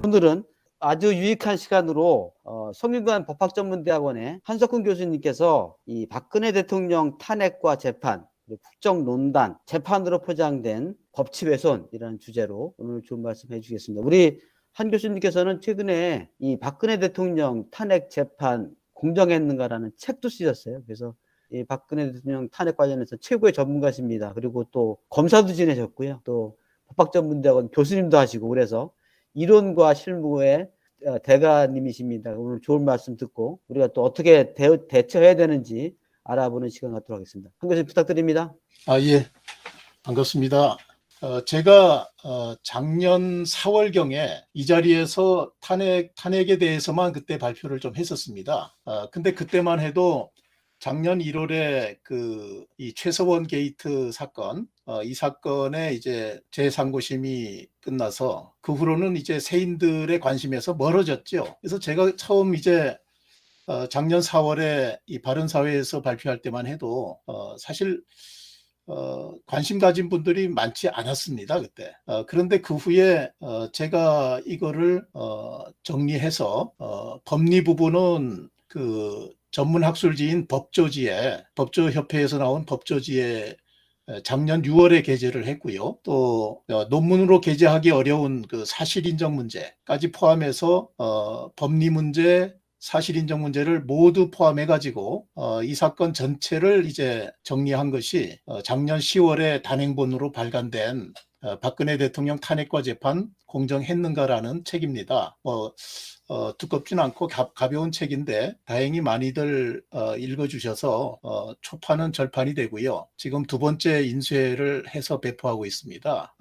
오늘은 아주 유익한 시간으로 성균관 법학전문대학원의 한석훈 교수님께서 이 박근혜 대통령 탄핵과 재판, 국정농단, 재판으로 포장된 법치훼손이라는 주제로 오늘 좋은 말씀 해주시겠습니다. 우리 한 교수님께서는 최근에 이 박근혜 대통령 탄핵 재판 공정했는가라는 책도 쓰셨어요. 그래서 이 박근혜 대통령 탄핵 관련해서 최고의 전문가십니다. 그리고 또 검사도 지내셨고요. 또 법학전문대학원 교수님도 하시고 그래서 이론과 실무의 대가님이십니다. 오늘 좋은 말씀 듣고 우리가 또 어떻게 대처해야 되는지 알아보는 시간 갖도록 하겠습니다. 한 교수님 부탁드립니다. 예, 반갑습니다. 제가 작년 4월경에 이 자리에서 탄핵에 대해서만 그때 발표를 좀 했었습니다. 근데 그때만 해도 작년 1월에 이 최서원 게이트 사건, 이 사건에 이제 제3고심이 끝나서 그 후로는 이제 세인들의 관심에서 멀어졌죠. 그래서 제가 처음 이제 작년 4월에 이 바른사회에서 발표할 때만 해도 사실 관심 가진 분들이 많지 않았습니다, 그때. 그런데 그 후에 제가 이거를 정리해서 법리 부분은 전문학술지인 법조협회에서 나온 법조지에 작년 6월에 게재를 했고요. 또 논문으로 게재하기 어려운 사실인정 문제까지 포함해서 법리 문제, 사실인정 문제를 모두 포함해가지고 이 사건 전체를 이제 정리한 것이 작년 10월에 단행본으로 발간된 박근혜 대통령 탄핵과 재판 공정했는가라는 책입니다. 두껍진 않고 가벼운 책인데 다행히 많이들 읽어주셔서 초판은 절판이 되고요. 지금 두 번째 인쇄를 해서 배포하고 있습니다.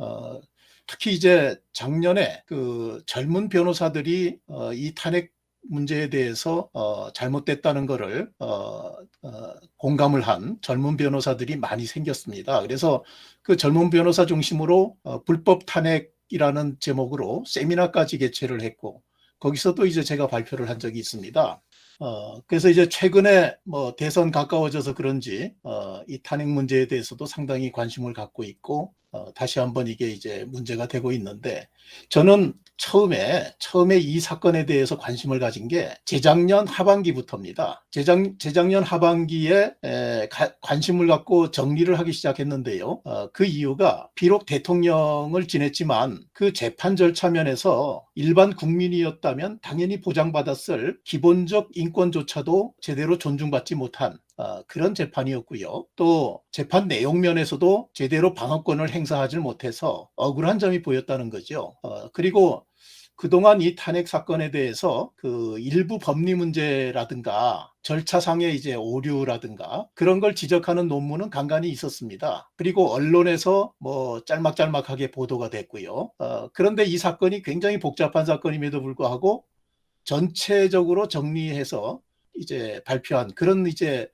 특히 이제 작년에 젊은 변호사들이 이 탄핵 문제에 대해서 잘못됐다는 것을 공감을 한 젊은 변호사들이 많이 생겼습니다. 그래서 그 젊은 변호사 중심으로 불법 탄핵이라는 제목으로 세미나까지 개최를 했고 거기서도 이제 제가 발표를 한 적이 있습니다. 그래서 이제 최근에 대선 가까워져서 그런지 이 탄핵 문제에 대해서도 상당히 관심을 갖고 있고 다시 한번 이게 이제 문제가 되고 있는데 저는 처음에 이 사건에 대해서 관심을 가진 게 재작년 하반기부터입니다. 재작년 하반기에 관심을 갖고 정리를 하기 시작했는데요. 그 이유가 비록 대통령을 지냈지만 그 재판 절차 면에서 일반 국민이었다면 당연히 보장받았을 기본적 인권조차도 제대로 존중받지 못한 그런 재판이었고요. 또 재판 내용 면에서도 제대로 방어권을 행사하지 못해서 억울한 점이 보였다는 거죠. 그리고 그동안 이 탄핵 사건에 대해서 일부 법리 문제라든가 절차상의 이제 오류라든가 그런 걸 지적하는 논문은 간간히 있었습니다. 그리고 언론에서 짤막짤막하게 보도가 됐고요. 그런데 이 사건이 굉장히 복잡한 사건임에도 불구하고 전체적으로 정리해서 이제 발표한 그런 이제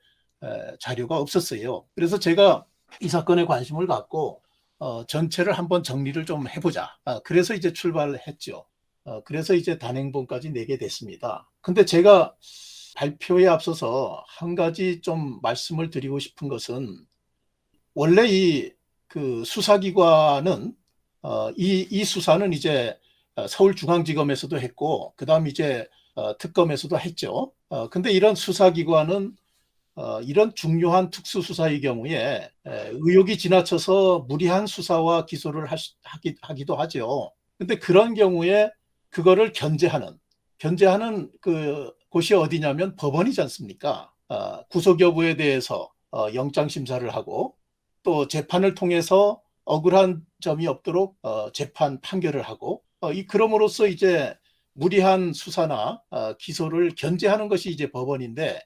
자료가 없었어요. 그래서 제가 이 사건에 관심을 갖고 전체를 한번 정리를 좀 해보자. 그래서 이제 출발을 했죠. 그래서 이제 단행본까지 내게 됐습니다. 근데 제가 발표에 앞서서 한 가지 좀 말씀을 드리고 싶은 것은 원래 이 수사기관은 이 수사는 이제 서울중앙지검에서도 했고 그다음 이제 특검에서도 했죠. 근데 이런 수사기관은 이런 중요한 특수수사의 경우에 의혹이 지나쳐서 무리한 수사와 기소를 하기도 하죠. 근데 그런 경우에 그거를 견제하는 곳이 어디냐면 법원이지 않습니까? 구속 여부에 대해서 영장 심사를 하고 또 재판을 통해서 억울한 점이 없도록 재판 판결을 하고 그럼으로써 이제 무리한 수사나 기소를 견제하는 것이 이제 법원인데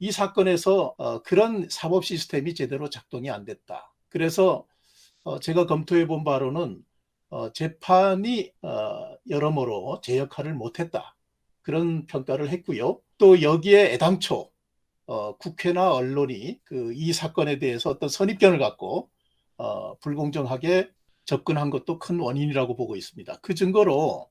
이 사건에서 그런 사법 시스템이 제대로 작동이 안 됐다. 그래서 제가 검토해 본 바로는 재판이 여러모로 제 역할을 못했다. 그런 평가를 했고요. 또 여기에 애당초 국회나 언론이 이 사건에 대해서 어떤 선입견을 갖고 불공정하게 접근한 것도 큰 원인이라고 보고 있습니다. 그 증거로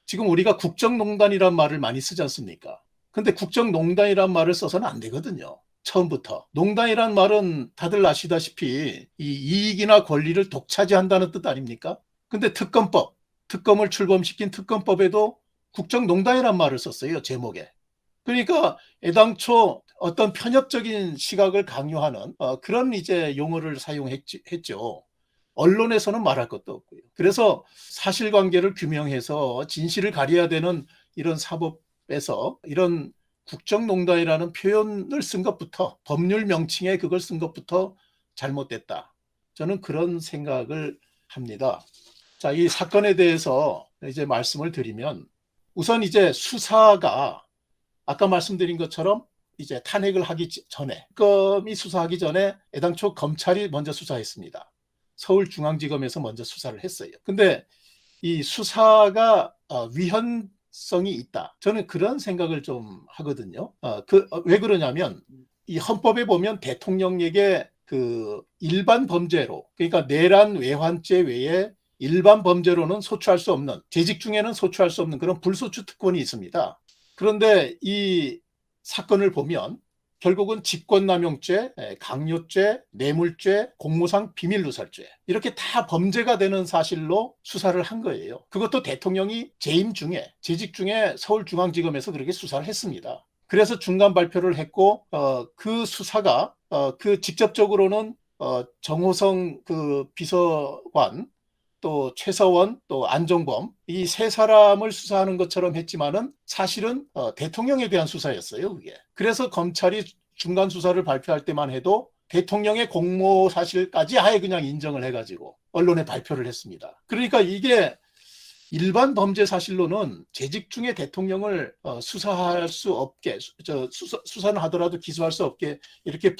지금 우리가 국정농단이란 말을 많이 쓰지 않습니까? 근데 국정농단이란 말을 써서는 안 되거든요. 처음부터. 농단이란 말은 다들 아시다시피 이 이익이나 권리를 독차지한다는 뜻 아닙니까? 근데 특검을 출범시킨 특검법에도 국정농단이란 말을 썼어요, 제목에. 그러니까 애당초 어떤 편협적인 시각을 강요하는 그런 이제 용어를 사용했죠. 언론에서는 말할 것도 없고요. 그래서 사실관계를 규명해서 진실을 가려야 되는 이런 사법에서 이런 국정농단이라는 표현을 쓴 것부터, 법률 명칭에 그걸 쓴 것부터 잘못됐다. 저는 그런 생각을 합니다. 자, 이 사건에 대해서 이제 말씀을 드리면, 우선 이제 수사가 아까 말씀드린 것처럼 이제 탄핵을 하기 전에, 특검이 수사하기 전에 애당초 검찰이 먼저 수사했습니다. 서울중앙지검에서 먼저 수사를 했어요. 근데 이 수사가 위헌성이 있다. 저는 그런 생각을 좀 하거든요. 왜 그러냐면 이 헌법에 보면 대통령에게 그 일반 범죄로, 그러니까 내란 외환죄 외에 일반 범죄로는 소추할 수 없는, 재직 중에는 소추할 수 없는 그런 불소추 특권이 있습니다. 그런데 이 사건을 보면 결국은 직권남용죄, 강요죄, 뇌물죄, 공무상 비밀누설죄 이렇게 다 범죄가 되는 사실로 수사를 한 거예요. 그것도 대통령이 재임 중에, 재직 중에 서울중앙지검에서 그렇게 수사를 했습니다. 그래서 중간 발표를 했고 그 수사가 그 직접적으로는 정호성 그 비서관, 또 최서원, 또 안종범 이 세 사람을 수사하는 것처럼 했지만은 사실은 대통령에 대한 수사였어요, 그게. 그래서 검찰이 중간 수사를 발표할 때만 해도 대통령의 공모 사실까지 아예 그냥 인정을 해가지고 언론에 발표를 했습니다. 그러니까 이게 일반 범죄 사실로는 재직 중에 대통령을 수사할 수 없게, 수사는 하더라도 기소할 수 없게 이렇게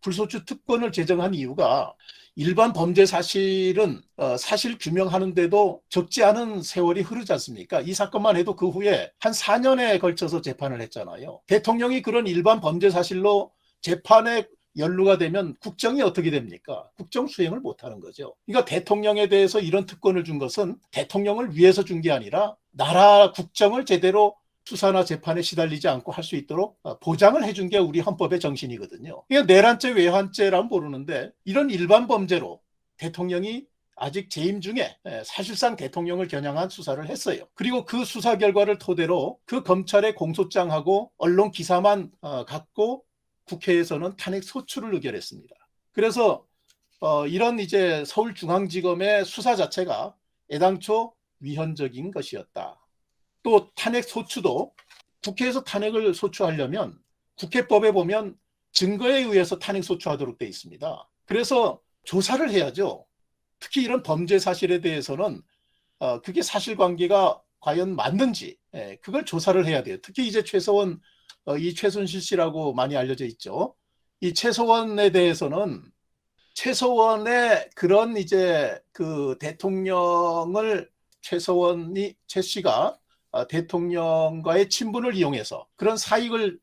불소추 특권을 제정한 이유가, 일반 범죄 사실은 사실 규명하는데도 적지 않은 세월이 흐르지 않습니까? 이 사건만 해도 그 후에 한 4년에 걸쳐서 재판을 했잖아요. 대통령이 그런 일반 범죄 사실로 재판에 연루가 되면 국정이 어떻게 됩니까? 국정 수행을 못하는 거죠. 그러니까 대통령에 대해서 이런 특권을 준 것은 대통령을 위해서 준 게 아니라 나라 국정을 제대로 수사나 재판에 시달리지 않고 할 수 있도록 보장을 해준 게 우리 헌법의 정신이거든요. 그러니까 내란죄, 외환죄라면 모르는데 이런 일반 범죄로 대통령이 아직 재임 중에 사실상 대통령을 겨냥한 수사를 했어요. 그리고 그 수사 결과를 토대로 그 검찰의 공소장하고 언론 기사만 갖고 국회에서는 탄핵 소추를 의결했습니다. 그래서 이런 이제 서울중앙지검의 수사 자체가 애당초 위헌적인 것이었다. 또 탄핵 소추도 국회에서 탄핵을 소추하려면 국회법에 보면 증거에 의해서 탄핵 소추하도록 되어 있습니다. 그래서 조사를 해야죠. 특히 이런 범죄 사실에 대해서는 그게 사실관계가 과연 맞는지 그걸 조사를 해야 돼요. 특히 이제 최서원, 이 최순실 씨라고 많이 알려져 있죠. 이 최서원에 대해서는 최서원의 그런 이제 그 대통령을 최 씨가 대통령과의 친분을 이용해서 그런 사익을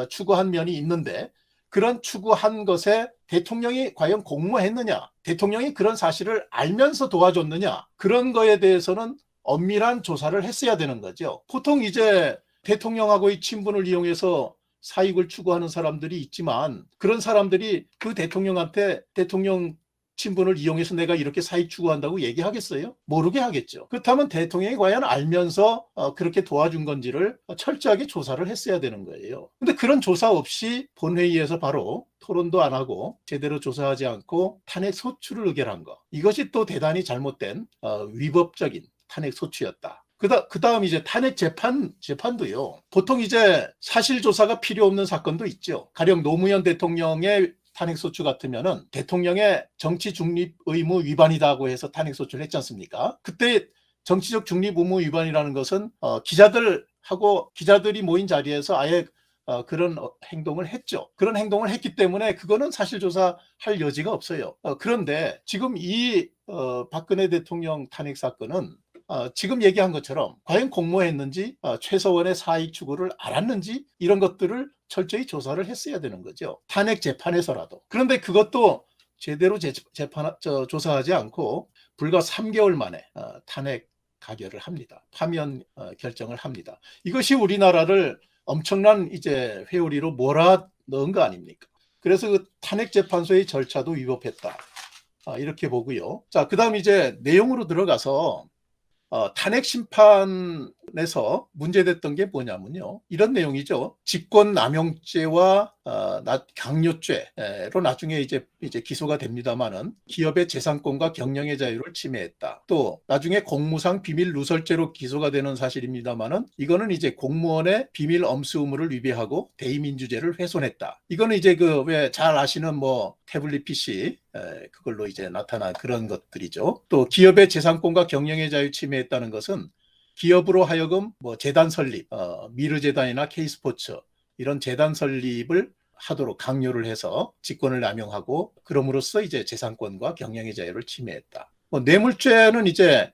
추구한 면이 있는데, 그런 추구한 것에 대통령이 과연 공모했느냐, 대통령이 그런 사실을 알면서 도와줬느냐, 그런 거에 대해서는 엄밀한 조사를 했어야 되는 거죠. 보통 이제 대통령하고의 친분을 이용해서 사익을 추구하는 사람들이 있지만, 그런 사람들이 그 대통령한테 대통령 친분을 이용해서 내가 이렇게 사익 추구한다고 얘기하겠어요? 모르게 하겠죠. 그렇다면 대통령이 과연 알면서 그렇게 도와준 건지를 철저하게 조사를 했어야 되는 거예요. 근데 그런 조사 없이 본회의에서 바로 토론도 안 하고 제대로 조사하지 않고 탄핵 소추를 의결한 거, 이것이 또 대단히 잘못된 위법적인 탄핵 소추였다. 그 다음 이제 탄핵 재판도요. 보통 이제 사실 조사가 필요 없는 사건도 있죠. 가령 노무현 대통령의 탄핵소추 같으면은 대통령의 정치 중립 의무 위반이다고 해서 탄핵소추를 했지 않습니까? 그때 정치적 중립 의무 위반이라는 것은 기자들이 모인 자리에서 아예 그런 행동을 했죠. 그런 행동을 했기 때문에 그거는 사실조사할 여지가 없어요. 그런데 지금 이 박근혜 대통령 탄핵 사건은 지금 얘기한 것처럼 과연 공모했는지, 최서원의 사익 추구를 알았는지, 이런 것들을 철저히 조사를 했어야 되는 거죠. 탄핵 재판에서라도. 그런데 그것도 제대로 조사하지 않고 불과 3개월 만에 탄핵 가결을 합니다. 파면 결정을 합니다. 이것이 우리나라를 엄청난 이제 회오리로 몰아넣은 거 아닙니까? 그래서 그 탄핵 재판소의 절차도 위법했다. 이렇게 보고요. 자, 그다음 이제 내용으로 들어가서 탄핵 심판에서 문제됐던 게 뭐냐면요. 이런 내용이죠. 직권남용죄와 강요죄로 나중에 이제 기소가 됩니다만은 기업의 재산권과 경영의 자유를 침해했다. 또 나중에 공무상 비밀 누설죄로 기소가 되는 사실입니다만은 이거는 이제 공무원의 비밀 엄수 의무를 위배하고 대의민주제를 훼손했다. 이거는 이제 그 왜 잘 아시는 뭐 태블릿 PC 그걸로 이제 나타난 그런 것들이죠. 또 기업의 재산권과 경영의 자유 침해했다는 것은 기업으로 하여금 뭐 재단 설립, 미르재단이나 K스포츠 이런 재단 설립을 하도록 강요를 해서 직권을 남용하고 그럼으로써 이제 재산권과 경영의 자유를 침해했다. 뭐 뇌물죄는 이제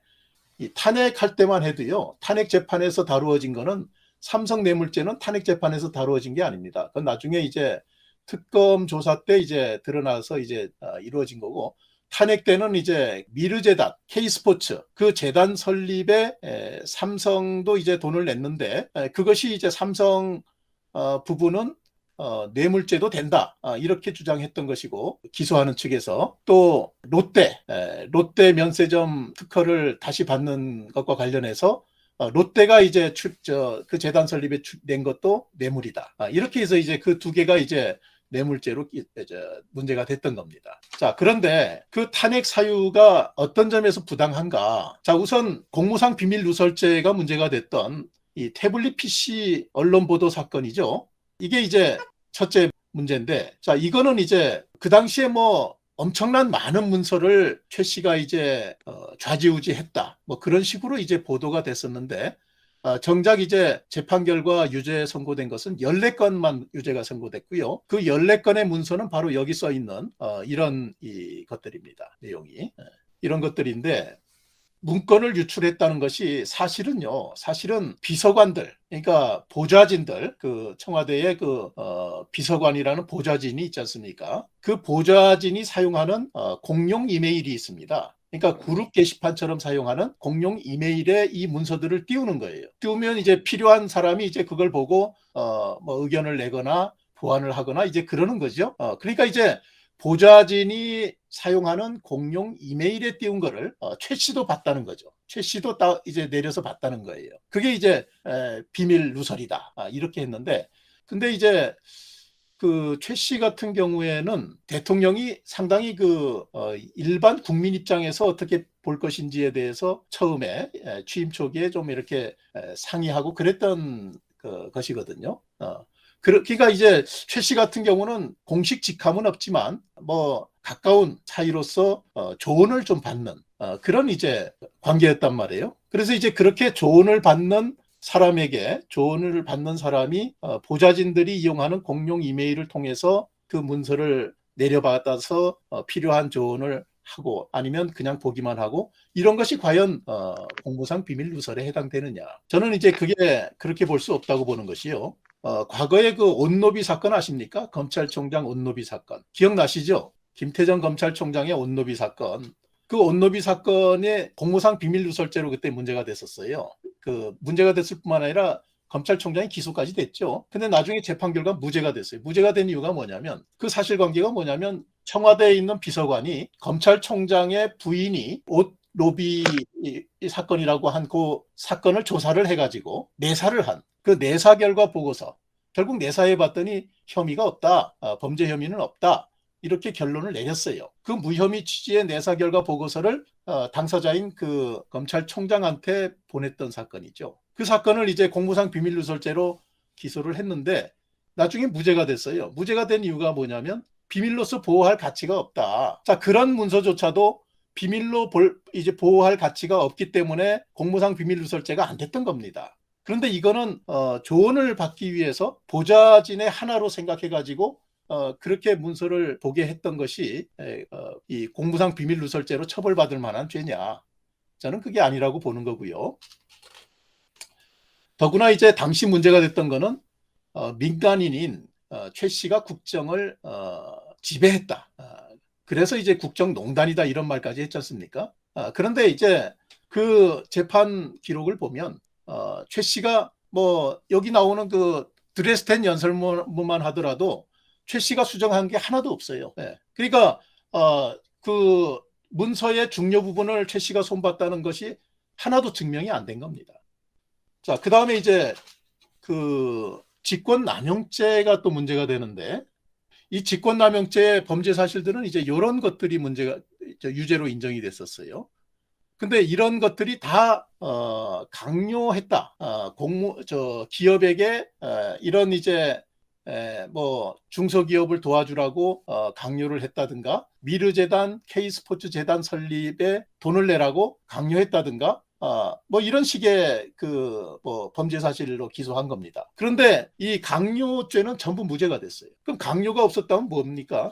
이 탄핵할 때만 해도요. 탄핵 재판에서 다루어진 거는 삼성 뇌물죄는 탄핵 재판에서 다루어진 게 아닙니다. 그건 나중에 이제 특검 조사 때 이제 드러나서 이제 이루어진 거고 탄핵 때는 이제 미르재단, K스포츠 그 재단 설립에 삼성도 이제 돈을 냈는데 그것이 이제 삼성 부부는 뇌물죄도 된다 이렇게 주장했던 것이고 기소하는 측에서 또 롯데 면세점 특허를 다시 받는 것과 관련해서 롯데가 이제 그 재단 설립에 낸 것도 뇌물이다. 이렇게 해서 이제 그 두 개가 이제 뇌물죄로 문제가 됐던 겁니다. 자, 그런데 그 탄핵 사유가 어떤 점에서 부당한가? 자, 우선 공무상 비밀 누설죄가 문제가 됐던 이 태블릿 PC 언론 보도 사건이죠. 이게 이제 첫째 문제인데, 자, 이거는 이제 그 당시에 뭐 엄청난 많은 문서를 최 씨가 이제 좌지우지했다. 뭐 그런 식으로 이제 보도가 됐었는데, 정작 이제 재판 결과 유죄 선고된 것은 14건만 유죄가 선고됐고요. 그 14건의 문서는 바로 여기 써 있는 이런 것들입니다. 내용이. 이런 것들인데 문건을 유출했다는 것이 사실은 비서관들, 그러니까 보좌진들, 그 청와대의 그 비서관이라는 보좌진이 있지 않습니까? 그 보좌진이 사용하는 공용 이메일이 있습니다. 그러니까 그룹 게시판처럼 사용하는 공용 이메일에 이 문서들을 띄우는 거예요. 띄우면 이제 필요한 사람이 이제 그걸 보고 뭐 의견을 내거나 보완을 하거나 이제 그러는 거죠. 그러니까 이제 보좌진이 사용하는 공용 이메일에 띄운 거를 최 씨도 봤다는 거죠. 최 씨도 이제 내려서 봤다는 거예요. 그게 이제 비밀 누설이다. 이렇게 했는데, 근데 이제 그 최 씨 같은 경우에는 대통령이 상당히 그 일반 국민 입장에서 어떻게 볼 것인지에 대해서 처음에 취임 초기에 좀 이렇게 상의하고 그랬던 것이거든요. 그러니까 이제 최 씨 같은 경우는 공식 직함은 없지만 뭐 가까운 사이로서 조언을 좀 받는 그런 이제 관계였단 말이에요. 그래서 이제 그렇게 조언을 받는 사람이 보좌진들이 이용하는 공용 이메일을 통해서 그 문서를 내려받아서 필요한 조언을 하고 아니면 그냥 보기만 하고 이런 것이 과연 공무상 비밀 누설에 해당되느냐. 저는 이제 그게 그렇게 볼 수 없다고 보는 것이요. 과거에 그 온노비 사건 아십니까? 검찰총장 온노비 사건. 기억나시죠? 김태정 검찰총장의 온노비 사건. 그 온노비 사건의 공무상 비밀 누설죄로 그때 문제가 됐었어요. 그 문제가 됐을 뿐만 아니라 검찰총장이 기소까지 됐죠. 근데 나중에 재판 결과 무죄가 됐어요. 무죄가 된 이유가 뭐냐면 그 사실관계가 뭐냐면 청와대에 있는 비서관이 검찰총장의 부인이 옷 로비 사건이라고 한 그 사건을 조사를 해가지고 내사를 한 그 내사 결과 보고서 결국 내사해 봤더니 혐의가 없다. 범죄 혐의는 없다. 이렇게 결론을 내렸어요. 그 무혐의 취지의 내사 결과 보고서를 당사자인 그 검찰총장한테 보냈던 사건이죠. 그 사건을 이제 공무상 비밀누설죄로 기소를 했는데 나중에 무죄가 됐어요. 무죄가 된 이유가 뭐냐면 비밀로서 보호할 가치가 없다. 자, 그런 문서조차도 비밀로 이제 보호할 가치가 없기 때문에 공무상 비밀누설죄가 안 됐던 겁니다. 그런데 이거는 조언을 받기 위해서 보좌진의 하나로 생각해가지고 그렇게 문서를 보게 했던 것이 이 공무상 비밀누설죄로 처벌받을 만한 죄냐? 저는 그게 아니라고 보는 거고요. 더구나 이제 당시 문제가 됐던 거는 민간인인 최 씨가 국정을 지배했다. 그래서 이제 국정농단이다 이런 말까지 했지 않습니까? 그런데 이제 그 재판 기록을 보면 최 씨가 뭐 여기 나오는 그 드레스덴 연설문만 하더라도 최 씨가 수정한 게 하나도 없어요. 네. 그러니까 그 문서의 중요 부분을 최 씨가 손봤다는 것이 하나도 증명이 안 된 겁니다. 자, 그 다음에 이제 그 직권남용죄가 또 문제가 되는데, 이 직권남용죄의 범죄 사실들은 이제 이런 것들이 문제가 유죄로 인정이 됐었어요. 근데 이런 것들이 다 강요했다. 기업에게 이런 이제 뭐 중소기업을 도와주라고 강요를 했다든가, 미르재단, K스포츠재단 설립에 돈을 내라고 강요했다든가, 뭐 이런 식의 그 뭐 범죄 사실로 기소한 겁니다. 그런데 이 강요죄는 전부 무죄가 됐어요. 그럼 강요가 없었다면 뭡니까?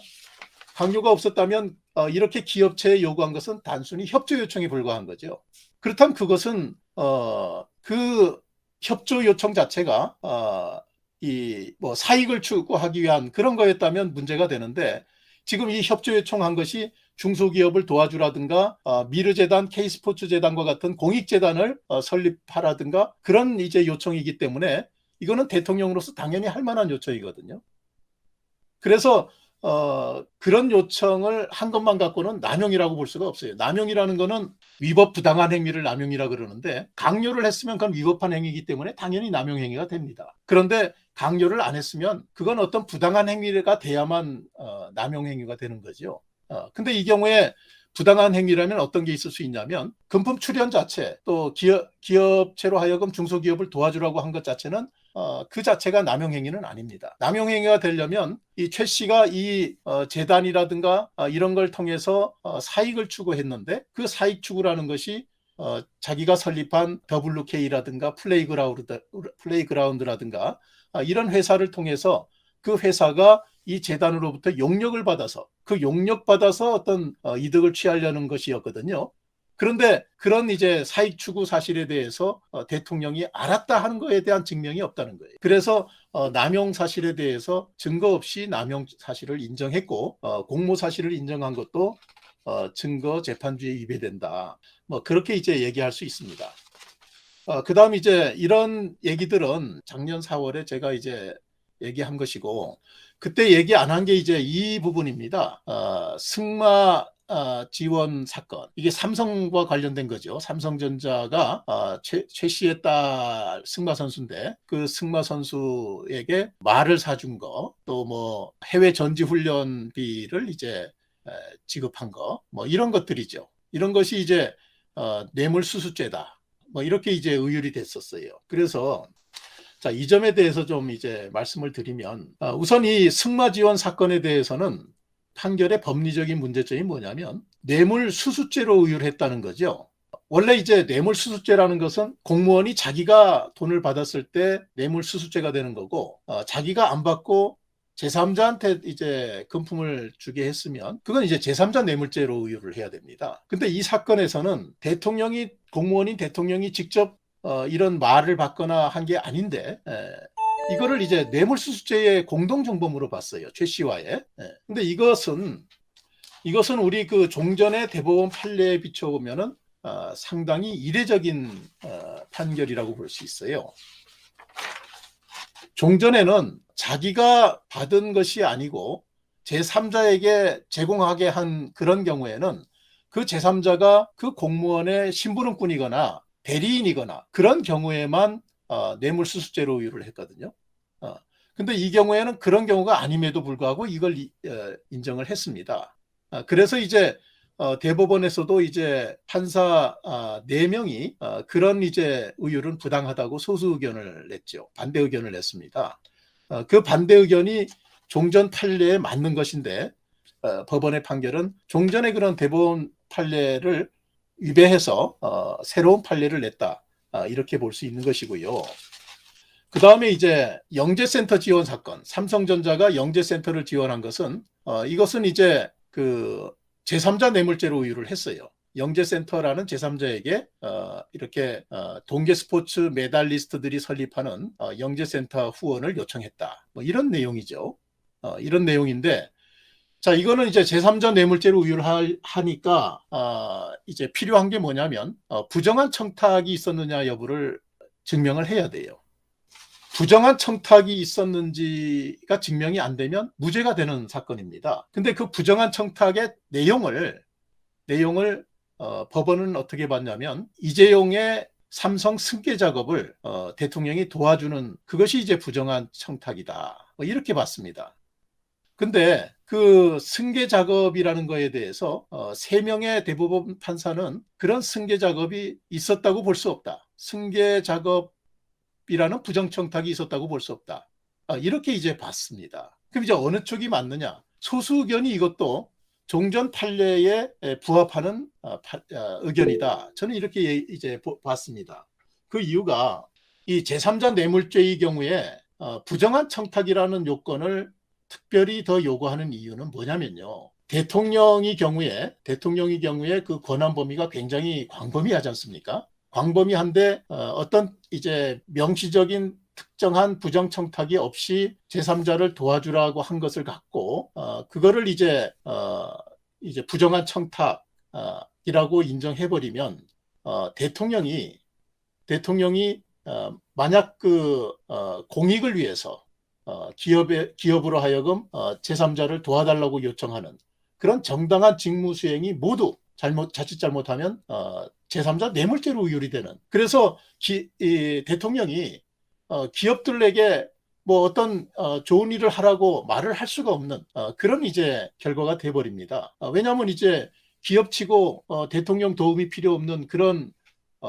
강요가 없었다면 이렇게 기업체에 요구한 것은 단순히 협조 요청에 불과한 거죠. 그렇다면 그것은 그 협조 요청 자체가 이 뭐 사익을 추구하기 위한 그런 거였다면 문제가 되는데, 지금 이 협조 요청한 것이 중소기업을 도와주라든가 미르재단, K스포츠재단과 같은 공익재단을 설립하라든가 그런 이제 요청이기 때문에 이거는 대통령으로서 당연히 할 만한 요청이거든요. 그래서 그런 요청을 한 것만 갖고는 남용이라고 볼 수가 없어요. 남용이라는 거는 위법 부당한 행위를 남용이라 그러는데, 강요를 했으면 그건 위법한 행위이기 때문에 당연히 남용 행위가 됩니다. 그런데 강요를 안 했으면 그건 어떤 부당한 행위가 돼야만 남용 행위가 되는 거죠. 근데 이 경우에 부당한 행위라면 어떤 게 있을 수 있냐면, 금품 출연 자체, 또 기업체로 하여금 중소기업을 도와주라고 한 것 자체는 그 자체가 남용행위는 아닙니다. 남용행위가 되려면 이 최 씨가 이 재단이라든가 이런 걸 통해서 사익을 추구했는데, 그 사익 추구라는 것이 자기가 설립한 WK라든가 플레이그라운드라든가 이런 회사를 통해서 그 회사가 이 재단으로부터 용역을 받아서 그 용역받아서 어떤 이득을 취하려는 것이었거든요. 그런데 그런 이제 사익 추구 사실에 대해서 대통령이 알았다 하는 것에 대한 증명이 없다는 거예요. 그래서 남용 사실에 대해서 증거 없이 남용 사실을 인정했고, 공모 사실을 인정한 것도 증거 재판주의에 위배된다. 뭐 그렇게 이제 얘기할 수 있습니다. 그다음 이제 이런 얘기들은 작년 4월에 제가 이제 얘기한 것이고, 그때 얘기 안 한 게 이제 이 부분입니다. 승마 지원 사건, 이게 삼성과 관련된 거죠. 삼성전자가 최 씨의 딸 승마 선수인데, 그 승마 선수에게 말을 사준 거, 또 뭐 해외 전지 훈련비를 이제 지급한 거, 뭐 이런 것들이죠. 이런 것이 이제 뇌물수수죄다. 뭐 이렇게 이제 의율이 됐었어요. 그래서 자, 이 점에 대해서 좀 이제 말씀을 드리면, 우선 이 승마 지원 사건에 대해서는 판결의 법리적인 문제점이 뭐냐면 뇌물수수죄로 의율했다는 거죠. 원래 이제 뇌물수수죄라는 것은 공무원이 자기가 돈을 받았을 때 뇌물수수죄가 되는 거고, 자기가 안 받고 제3자한테 이제 금품을 주게 했으면 그건 이제 제3자 뇌물죄로 의율을 해야 됩니다. 근데 이 사건에서는 공무원인 대통령이 직접 이런 말을 받거나 한 게 아닌데, 이거를 이제 뇌물수수죄의 공동정범으로 봤어요. 최 씨와의. 근데 이것은 우리 그 종전의 대법원 판례에 비춰보면은 상당히 이례적인 판결이라고 볼 수 있어요. 종전에는 자기가 받은 것이 아니고 제3자에게 제공하게 한 그런 경우에는 그 제3자가 그 공무원의 심부름꾼이거나 대리인이거나 그런 경우에만 뇌물수수죄로 의율을 했거든요. 근데 이 경우에는 그런 경우가 아님에도 불구하고 이걸 인정을 했습니다. 그래서 이제 대법원에서도 이제 판사 4명이 그런 이제 의율은 부당하다고 소수 의견을 냈죠. 반대 의견을 냈습니다. 그 반대 의견이 종전 판례에 맞는 것인데, 법원의 판결은 종전의 그런 대법원 판례를 위배해서 새로운 판례를 냈다. 이렇게 볼 수 있는 것이고요. 그 다음에 이제 영재센터 지원 사건, 삼성전자가 영재센터를 지원한 것은 이것은 이제 그 제3자 뇌물죄로 의율을 했어요. 영재센터라는 제3자에게 이렇게 동계 스포츠 메달리스트들이 설립하는 영재센터 후원을 요청했다. 뭐 이런 내용이죠. 이런 내용인데, 자, 이거는 이제 제3자 뇌물죄로 의율하니까 이제 필요한 게 뭐냐면 부정한 청탁이 있었느냐 여부를 증명을 해야 돼요. 부정한 청탁이 있었는지가 증명이 안 되면 무죄가 되는 사건입니다. 근데 그 부정한 청탁의 내용을 법원은 어떻게 봤냐면 이재용의 삼성 승계 작업을 대통령이 도와주는 그것이 이제 부정한 청탁이다. 뭐 이렇게 봤습니다. 근데 그 승계 작업이라는 거에 대해서 3명의 대법원 판사는 그런 승계 작업이 있었다고 볼 수 없다. 승계 작업이라는 부정청탁이 있었다고 볼 수 없다. 이렇게 이제 봤습니다. 그럼 이제 어느 쪽이 맞느냐? 소수 의견이 이것도 종전 판례에 부합하는 의견이다. 저는 이렇게 이제 봤습니다. 그 이유가 이 제3자 뇌물죄의 경우에 부정한 청탁이라는 요건을 특별히 더 요구하는 이유는 뭐냐면요. 대통령의 경우에 그 권한 범위가 굉장히 광범위하지 않습니까? 광범위한데 어떤 이제 명시적인 특정한 부정 청탁이 없이 제3자를 도와주라고 한 것을 갖고 그거를 이제 부정한 청탁이라고 인정해버리면 대통령이 만약 그 공익을 위해서 기업으로 하여금 제3자를 도와달라고 요청하는 그런 정당한 직무 수행이 모두 자칫 잘못하면 제3자 뇌물죄로 의율이 되는. 그래서 대통령이 기업들에게 뭐 어떤 좋은 일을 하라고 말을 할 수가 없는 그런 이제 결과가 돼버립니다. 왜냐하면 이제 기업치고 대통령 도움이 필요 없는 그런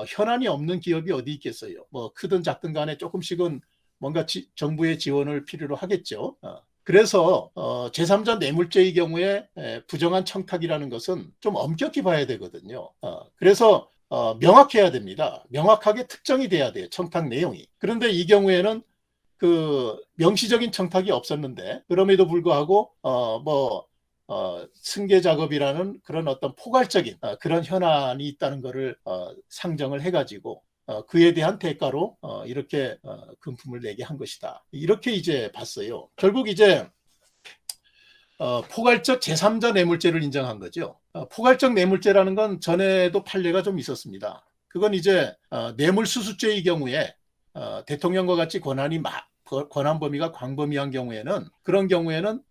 현안이 없는 기업이 어디 있겠어요. 뭐 크든 작든 간에 조금씩은 뭔가 정부의 지원을 필요로 하겠죠. 그래서 제3자 뇌물죄의 경우에 부정한 청탁이라는 것은 좀 엄격히 봐야 되거든요. 그래서 명확해야 됩니다. 명확하게 특정이 돼야 돼요. 청탁 내용이. 그런데 이 경우에는 그 명시적인 청탁이 없었는데 그럼에도 불구하고 승계 작업이라는 그런 어떤 포괄적인 그런 현안이 있다는 것을 상정을 해가지고 그에 대한 대가로 이렇게 금품을 내게 한 것이다. 이렇게 이제 봤어요. 결국 이제 포괄적 제3자 뇌물죄를 인정한 거죠. 포괄적 뇌물죄라는 건 전에도 판례가 좀 있었습니다. 그건 이제 뇌물수수죄의 경우에 대통령과 같이 권한 범위가 광범위한 경우에는 그런 경우에는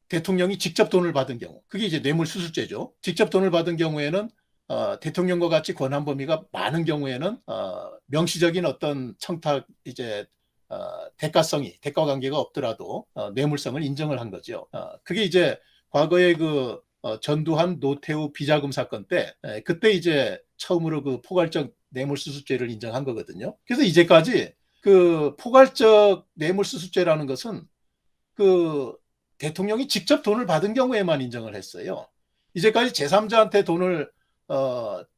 대통령이 직접 돈을 받은 경우 그게 이제 뇌물수수죄죠. 직접 돈을 받은 경우에는 대통령과 같이 권한 범위가 많은 경우에는 명시적인 어떤 청탁 이제 대가 관계가 없더라도 뇌물성을 인정을 한 거죠. 그게 이제 과거에 그 전두환 노태우 비자금 사건 때 그때 이제 처음으로 그 포괄적 뇌물수수죄를 인정한 거거든요. 그래서 이제까지 그 포괄적 뇌물수수죄라는 것은 그 대통령이 직접 돈을 받은 경우에만 인정을 했어요. 이제까지 제3자한테 돈을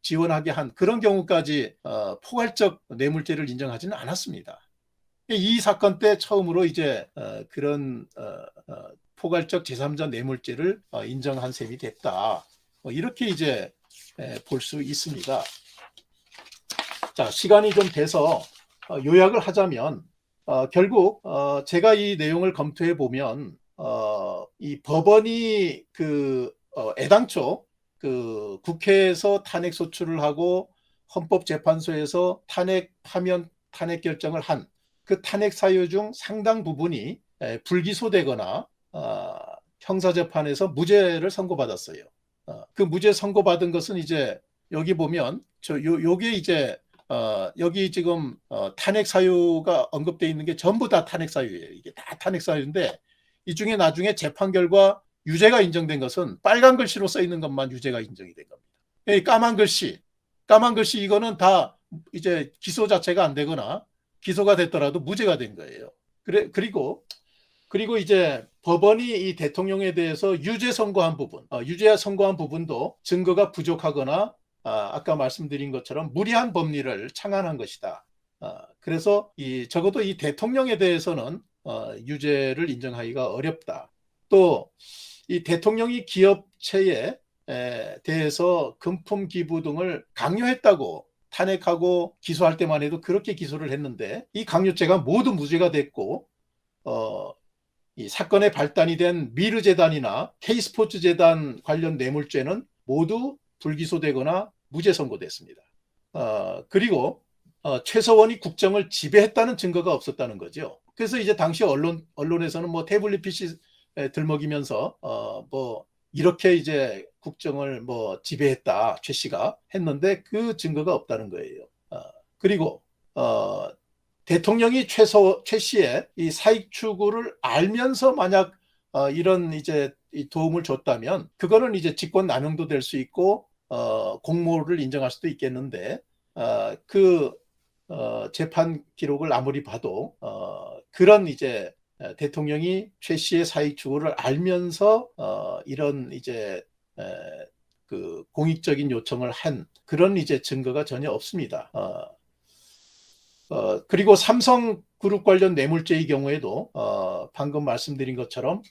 지원하게 한 그런 경우까지 포괄적 뇌물죄를 인정하지는 않았습니다. 이 사건 때 처음으로 이제 그런 포괄적 제3자 뇌물죄를 인정한 셈이 됐다. 이렇게 이제 볼 수 있습니다. 자, 시간이 좀 돼서 요약을 하자면 결국 제가 이 내용을 검토해 보면 이 법원이 그 애당초 그 국회에서 탄핵 소추를 하고 헌법재판소에서 탄핵하면 탄핵 결정을 한 그 탄핵 사유 중 상당 부분이 불기소되거나 형사재판에서 무죄를 선고받았어요. 그 무죄 선고받은 것은 이제 여기 보면 요게 이제 여기 지금 탄핵 사유가 언급되어 있는 게 전부 다 탄핵 사유예요. 이게 다 탄핵 사유인데 이 중에 나중에 재판 결과 유죄가 인정된 것은 빨간 글씨로 써 있는 것만 유죄가 인정이 된 겁니다. 까만 글씨 이거는 다 이제 기소 자체가 안 되거나 기소가 됐더라도 무죄가 된 거예요. 그리고 이제 법원이 이 대통령에 대해서 유죄 선고한 부분도 증거가 부족하거나 아까 말씀드린 것처럼 무리한 법리를 창안한 것이다. 그래서 적어도 이 대통령에 대해서는 유죄를 인정하기가 어렵다. 또 이 대통령이 기업체에 대해서 금품 기부 등을 강요했다고 탄핵하고 기소할 때만 해도 그렇게 기소를 했는데 이 강요죄가 모두 무죄가 됐고 이 사건의 발단이 된 미르재단이나 K스포츠재단 관련 뇌물죄는 모두 불기소되거나 무죄 선고됐습니다. 그리고 최서원이 국정을 지배했다는 증거가 없었다는 거죠. 그래서 이제 당시 언론에서는 뭐 태블릿 PC 들먹이면서 이렇게 이제 국정을 뭐 지배했다 최 씨가 했는데 그 증거가 없다는 거예요. 그리고 대통령이 최 씨의 이 사익 추구를 알면서 만약 이런 이제 이 도움을 줬다면 그거는 이제 직권 남용도 될 수 있고 공모를 인정할 수도 있겠는데 그 재판 기록을 아무리 봐도 그런 이제 대통령이 최 씨의 사익 추구를 알면서 이런 이제 그 공익적인 요청을 한 그런 이제 증거가 전혀 없습니다. 그리고 삼성그룹 관련 뇌물죄의 경우에도 방금 말씀드린 것처럼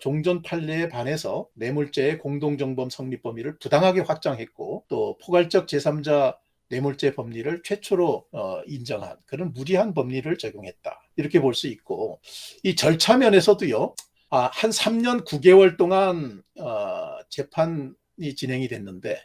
종전 판례에 반해서 뇌물죄의 공동정범 성립 범위를 부당하게 확장했고 또 포괄적 제3자 뇌물죄 법리를 최초로 인정한 그런 무리한 법리를 적용했다. 이렇게 볼 수 있고 이 절차 면에서도요. 한 3년 9개월 동안 재판이 진행이 됐는데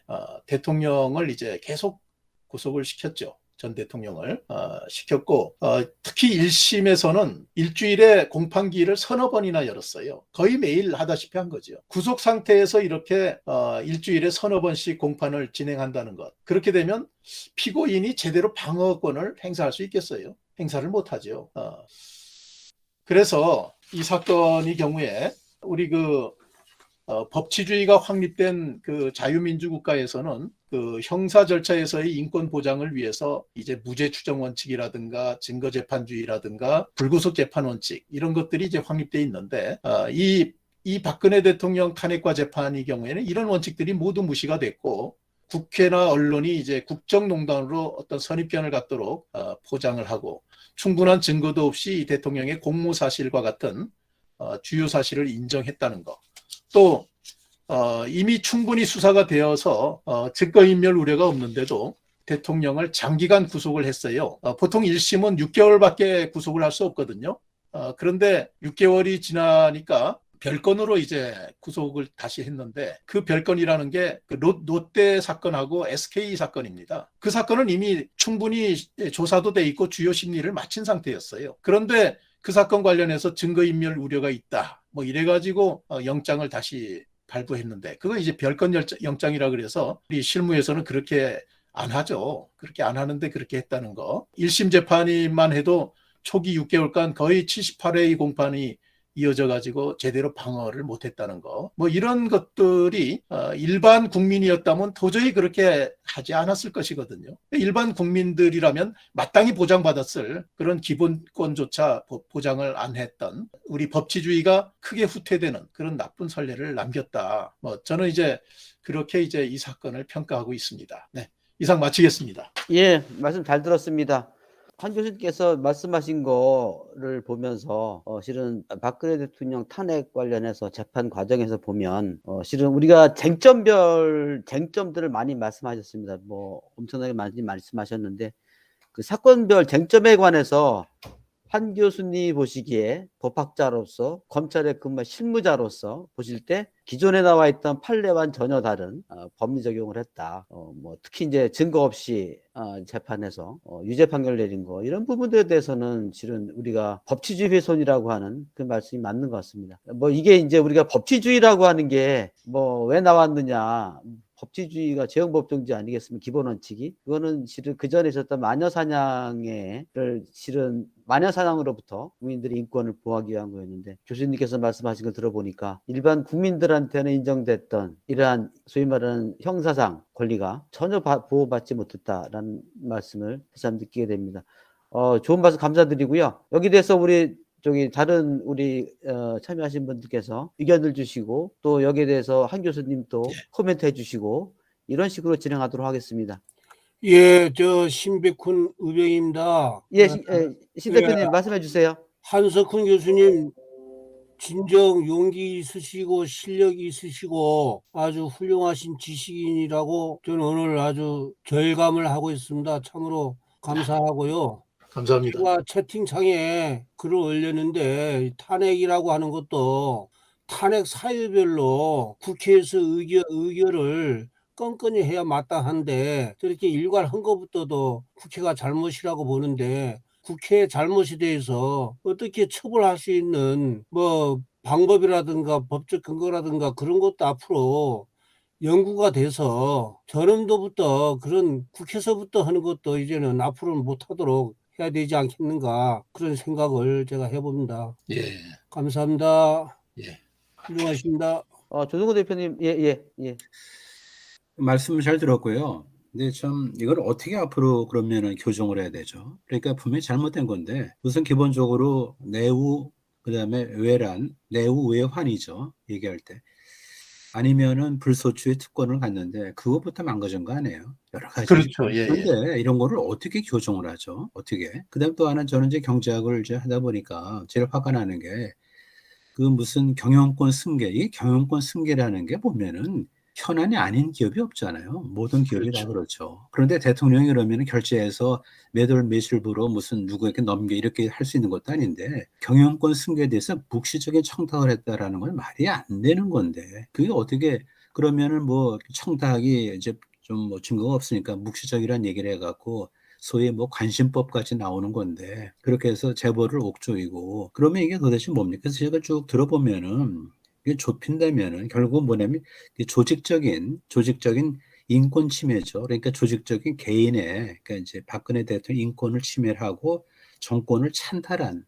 대통령을 이제 계속 구속을 시켰죠. 전 대통령을 시켰고 특히 1심에서는 일주일에 공판기일을 서너 번이나 열었어요. 거의 매일 하다시피 한 거죠. 구속 상태에서 이렇게 일주일에 서너 번씩 공판을 진행한다는 것. 그렇게 되면 피고인이 제대로 방어권을 행사할 수 있겠어요? 행사를 못하죠. 그래서 이 사건의 경우에 우리 법치주의가 확립된 그 자유민주국가에서는 그 형사 절차에서의 인권 보장을 위해서 이제 무죄 추정 원칙이라든가 증거 재판주의라든가 불구속 재판 원칙 이런 것들이 이제 확립돼 있는데 이 박근혜 대통령 탄핵과 재판의 경우에는 이런 원칙들이 모두 무시가 됐고 국회나 언론이 이제 국정농단으로 어떤 선입견을 갖도록 포장을 하고 충분한 증거도 없이 이 대통령의 공모 사실과 같은 주요 사실을 인정했다는 것. 또 이미 충분히 수사가 되어서 증거인멸 우려가 없는데도 대통령을 장기간 구속을 했어요. 보통 1심은 6개월밖에 구속을 할 수 없거든요. 그런데 6개월이 지나니까 별건으로 이제 구속을 다시 했는데 그 별건이라는 게 롯데 사건하고 SK 사건입니다. 그 사건은 이미 충분히 조사도 돼 있고 주요 심리를 마친 상태였어요. 그런데 그 사건 관련해서 증거인멸 우려가 있다. 뭐 이래가지고 영장을 다시 발부했는데 그건 이제 별건 영장이라 그래서 우리 실무에서는 그렇게 안 하죠. 그렇게 안 하는데 그렇게 했다는 거. 1심 재판이만 해도 초기 6개월간 거의 78회의 공판이 이어져 가지고 제대로 방어를 못했다는 거. 뭐 이런 것들이 일반 국민이었다면 도저히 그렇게 하지 않았을 것이거든요. 일반 국민들이라면 마땅히 보장받았을 그런 기본권조차 보장을 안 했던 우리 법치주의가 크게 후퇴되는 그런 나쁜 선례를 남겼다. 뭐 저는 이제 그렇게 이제 이 사건을 평가하고 있습니다. 네, 이상 마치겠습니다. 예, 말씀 잘 들었습니다. 한 교수님께서 말씀하신 거를 보면서 실은 박근혜 대통령 탄핵 관련해서 재판 과정에서 보면 실은 우리가 쟁점들을 많이 말씀하셨습니다. 뭐 엄청나게 많이 말씀하셨는데 그 사건별 쟁점에 관해서 한 교수님이 보시기에 법학자로서 검찰에 근무한 실무자로서 보실 때 기존에 나와 있던 판례와는 전혀 다른 법리 적용을 했다. 뭐 특히 이제 증거 없이 재판에서 유죄 판결 내린 거 이런 부분들에 대해서는 실은 우리가 법치주의 훼손이라고 하는 그 말씀이 맞는 것 같습니다. 뭐 이게 이제 우리가 법치주의라고 하는 게 뭐 왜 나왔느냐? 법치주의가 재형법정지 아니겠습니까? 기본 원칙이. 그거는 실은 그 전에 있었던 실은 마녀사냥으로부터 국민들의 인권을 보호하기 위한 거였는데 교수님께서 말씀하신 걸 들어보니까 일반 국민들한테는 인정됐던 이러한 소위 말하는 형사상 권리가 전혀 보호받지 못했다라는 말씀을 다시 한번 느끼게 됩니다. 좋은 말씀 감사드리고요. 여기 대해서 다른 참여하신 분들께서 의견을 주시고 또 여기에 대해서 한 교수님 또 코멘트 해주시고 이런 식으로 진행하도록 하겠습니다. 예, 신백훈 의병입니다. 예, 신 대표님 말씀해 주세요. 한석훈 교수님 진정 용기 있으시고 실력이 있으시고 아주 훌륭하신 지식인이라고 저는 오늘 아주 결감을 하고 있습니다. 참으로 감사하고요. 감사합니다. 제가 채팅창에 글을 올렸는데 탄핵이라고 하는 것도 탄핵 사유별로 국회에서 의결을 건건히 해야 마땅한데 저렇게 일괄한 것부터도 국회가 잘못이라고 보는데 국회의 잘못에 대해서 어떻게 처벌할 수 있는 방법이라든가 법적 근거라든가 그런 것도 앞으로 연구가 돼서 전원도부터 그런 국회에서부터 하는 것도 이제는 앞으로는 못하도록 해야 되지 않겠는가 그런 생각을 제가 해봅니다. 예, 감사합니다. 예. 훌륭하십니다. 조승구 대표님, 예. 말씀을 잘 들었고요. 근데 참 이걸 어떻게 앞으로 그러면은 교정을 해야 되죠. 그러니까 분명히 잘못된 건데 우선 기본적으로 내후 그다음에 외란, 내후 외환이죠. 얘기할 때. 아니면은 불소추의 특권을 갖는데 그것부터 망가진 거 아니에요. 여러 가지. 그렇죠. 예, 예. 그런데 이런 거를 어떻게 교정을 하죠? 어떻게? 그다음 또 하나는 저는 이제 경제학을 이제 하다 보니까 제일 화가 나는 게 그 무슨 경영권 승계, 이 경영권 승계라는 게 보면은 현안이 아닌 기업이 없잖아요. 모든 기업이 다 그렇죠. 그렇죠. 그런데 대통령이 그러면 결제해서 몇월 며칠부로 무슨 누구에게 넘겨 이렇게 할 수 있는 것도 아닌데 경영권 승계에 대해서 묵시적인 청탁을 했다라는 건 말이 안 되는 건데 그게 어떻게 그러면은 뭐 청탁이 이제 좀 뭐 증거가 없으니까 묵시적이라는 얘기를 해갖고 소위 뭐 관심법까지 나오는 건데 그렇게 해서 재벌을 옥조이고 그러면 이게 도대체 뭡니까? 그래서 제가 쭉 들어보면은 이게 좁힌다면은 결국은 뭐냐면 조직적인 인권 침해죠. 그러니까 조직적인 개인의 그러니까 이제 박근혜 대통령 인권을 침해하고 정권을 찬탈한